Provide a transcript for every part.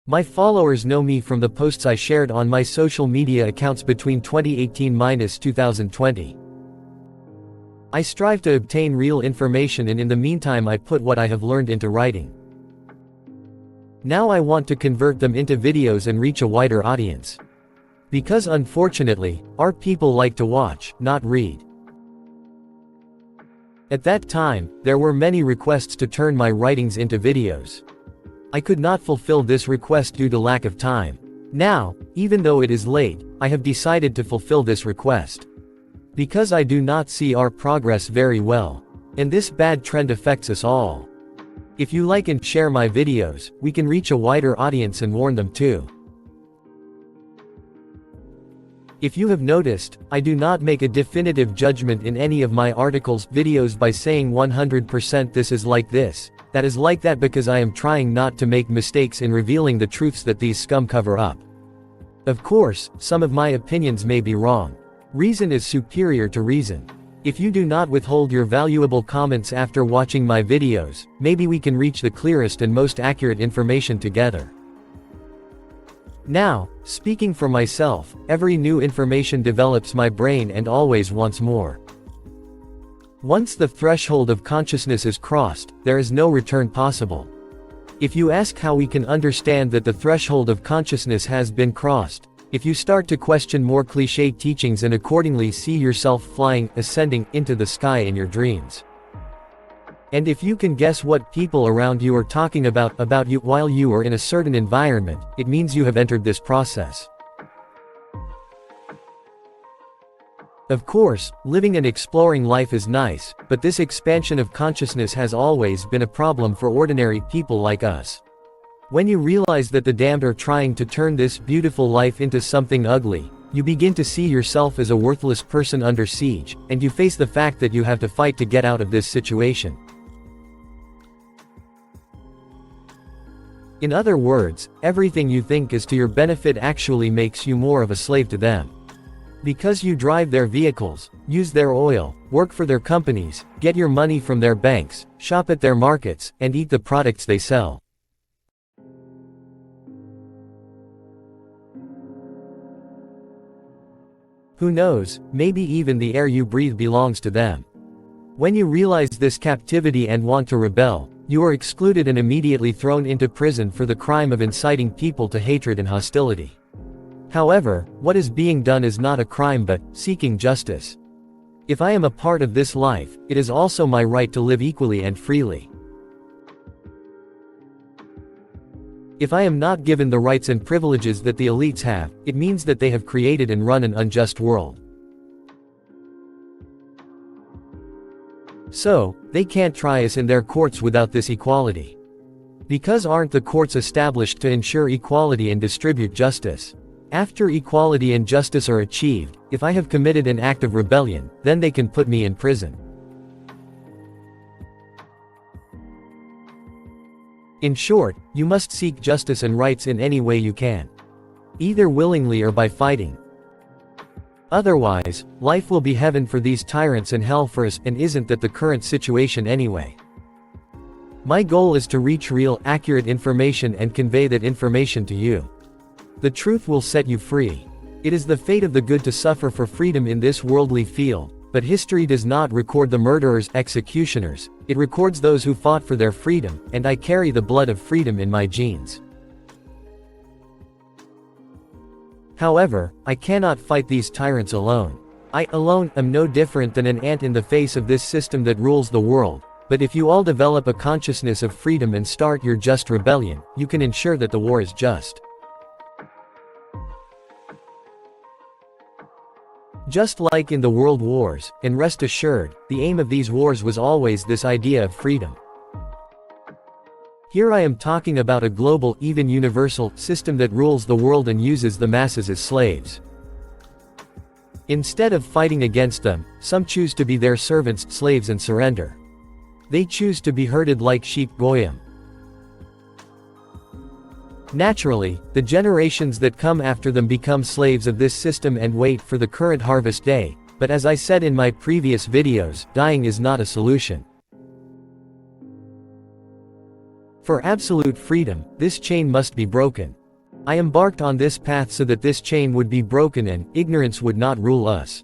My followers know me from the posts I shared on my social media accounts between 2018–2020. I strive to obtain real information, and in the meantime I put what I have learned into writing. Now I want to convert them into videos and reach a wider audience. Because unfortunately, our people like to watch, not read. At that time, there were many requests to turn my writings into videos. I could not fulfill this request due to lack of time. Now, even though it is late, I have decided to fulfill this request. Because I do not see our progress very well. And this bad trend affects us all. If you like and share my videos, we can reach a wider audience and warn them too. If you have noticed, I do not make a definitive judgment in any of my articles, videos by saying 100% this is like this, that is like that, because I am trying not to make mistakes in revealing the truths that these scum cover up. Of course, some of my opinions may be wrong. Reason is superior to reason. If you do not withhold your valuable comments after watching my videos, maybe we can reach the clearest and most accurate information together. Now, speaking for myself, every new information develops my brain and always wants more. Once the threshold of consciousness is crossed, there is no return possible. If you ask how we can understand that the threshold of consciousness has been crossed, if you start to question more cliché teachings and accordingly see yourself flying, ascending, into the sky in your dreams. And if you can guess what people around you are talking about you while you are in a certain environment, it means you have entered this process. Of course, living and exploring life is nice, but this expansion of consciousness has always been a problem for ordinary people like us. When you realize that the damned are trying to turn this beautiful life into something ugly, you begin to see yourself as a worthless person under siege, and you face the fact that you have to fight to get out of this situation. In other words, everything you think is to your benefit actually makes you more of a slave to them. Because you drive their vehicles, use their oil, work for their companies, get your money from their banks, shop at their markets, and eat the products they sell. Who knows, maybe even the air you breathe belongs to them. When you realize this captivity and want to rebel, you are excluded and immediately thrown into prison for the crime of inciting people to hatred and hostility. However, what is being done is not a crime but seeking justice. If I am a part of this life, it is also my right to live equally and freely. If I am not given the rights and privileges that the elites have, it means that they have created and run an unjust world. So, they can't try us in their courts without this equality. Because aren't the courts established to ensure equality and distribute justice? After equality and justice are achieved, if I have committed an act of rebellion, then they can put me in prison. In short, you must seek justice and rights in any way you can. Either willingly or by fighting. Otherwise, life will be heaven for these tyrants and hell for us, and isn't that the current situation anyway? My goal is to reach real, accurate information and convey that information to you. The truth will set you free. It is the fate of the good to suffer for freedom in this worldly field, but history does not record the murderers, executioners, it records those who fought for their freedom, and I carry the blood of freedom in my genes. However, I cannot fight these tyrants alone. I alone am no different than an ant in the face of this system that rules the world, but if you all develop a consciousness of freedom and start your just rebellion, you can ensure that the war is just. Just like in the world wars, and rest assured, the aim of these wars was always this idea of freedom. Here I am talking about a global, even universal, system that rules the world and uses the masses as slaves. Instead of fighting against them, some choose to be their servants, slaves, and surrender. They choose to be herded like sheep, goyim. Naturally, the generations that come after them become slaves of this system and wait for the current harvest day, but as I said in my previous videos, dying is not a solution. For absolute freedom, this chain must be broken. I embarked on this path so that this chain would be broken and ignorance would not rule us.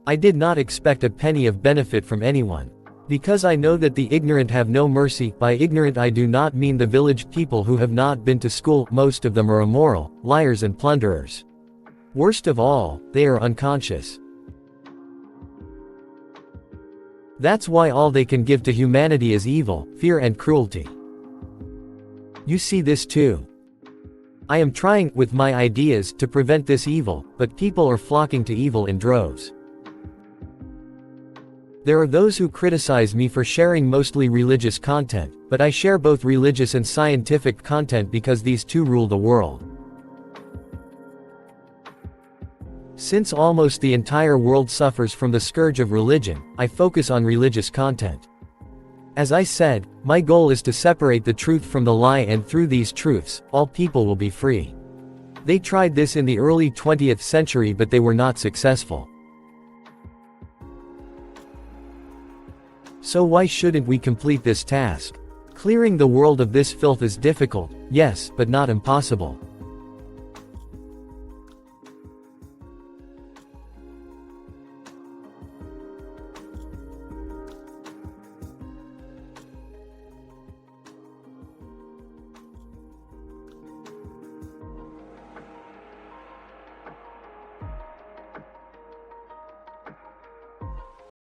I did not expect a penny of benefit from anyone. Because I know that the ignorant have no mercy. By ignorant I do not mean the village people who have not been to school, most of them are immoral, liars and plunderers. Worst of all, they are unconscious. That's why all they can give to humanity is evil, fear and cruelty. You see this too. I am trying, with my ideas, to prevent this evil, but people are flocking to evil in droves. There are those who criticize me for sharing mostly religious content, but I share both religious and scientific content because these two rule the world. Since almost the entire world suffers from the scourge of religion, I focus on religious content. As I said, my goal is to separate the truth from the lie, and through these truths, all people will be free. They tried this in the early 20th century but they were not successful. So why shouldn't we complete this task? Clearing the world of this filth is difficult, yes, but not impossible.